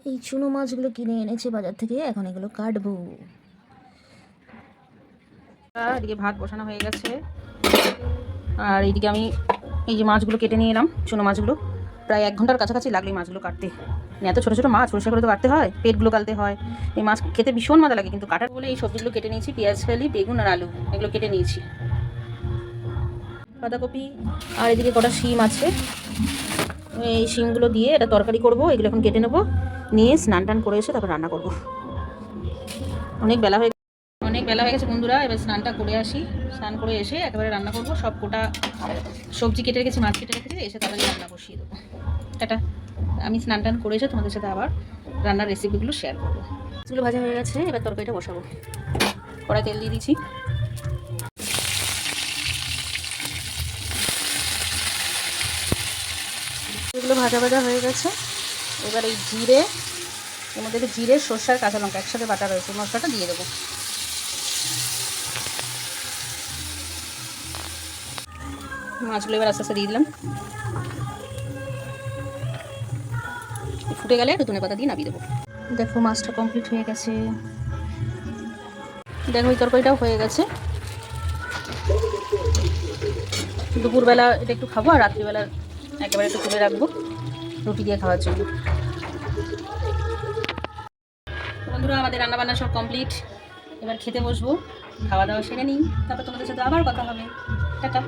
এই চুনো মাছগুলো কিনে এনেছে বাজার থেকে, এখন এগুলো কাটবো। এদিকে ভাত বসানো হয়ে গেছে, আর এইদিকে আমি এই যে মাছগুলো কেটে নিয়ে এলাম। চুনো মাছগুলো প্রায় 1 ঘন্টার কাছাকাছি লাগলো এই মাছগুলো কাটতে। এত ছোটো ছোটো মাছ পরিষ্কার করে তো কাটতে হয়, পেটগুলো কাটতে হয়। এই মাছ খেতে ভীষণ মজা লাগে, কিন্তু কাটার বলে এই সবজিগুলো কেটে নিয়েছি। পেঁয়াজ কালি, বেগুন আর আলু এগুলো কেটে নিয়েছি, বাঁধাকপি। আর এদিকে কটা শিম আছে, এই শিমগুলো দিয়ে এটা তরকারি করবো। এগুলো এখন কেটে নেবো, নিয়ে স্নান টান করে এসে তারপর রান্না করবো। অনেক বেলা হয়ে গেছে বন্ধুরা, এবার স্নানটা করে আসি। স্নান করে এসে একেবারে রান্না করবো। সব কোটা সবজি কেটে রেখেছি, মাছ কেটে রেখেছি, এসে তাড়াতাড়ি রান্না বসিয়ে দেবো। এটা আমি স্নান টান করে এসে তোমাদের সাথে আবার রান্নার রেসিপিগুলো শেয়ার করবো। মাছগুলো ভাজা হয়ে গেছে, এবার তরকারিটা বসাবো। কড়াই তেল দিয়ে দিচ্ছি। এগুলো ভাজা হয়ে গেছে। এবার এই জিরে, এর মধ্যে জিরে, সর্ষে আর কাঁচা লঙ্কা একসাথে বাটা রয়েছে, মশলাটা দিয়ে দেবো। মাছগুলো এবার আস্তে আস্তে দিয়ে দিলাম। ফুটে গেলে একটু ধনেপাতা দিয়ে নামিয়ে দেবো। দেখো মাছটা কমপ্লিট হয়ে গেছে। দেখো এই তরকারিটাও হয়ে গেছে। দুপুরবেলা এটা একটু খাবো, আর রাত্রিবেলা একেবারে একটু তুলে রাখবো রুটি দিয়ে খাওয়ার জন্য। বন্ধুরা আমাদের রান্নাবান্না সব কমপ্লিট, এবার খেতে বসবো। খাওয়া দাওয়া সেরে নিই, তারপর তোমাদের সাথে আবার কথা হবে। টাটা।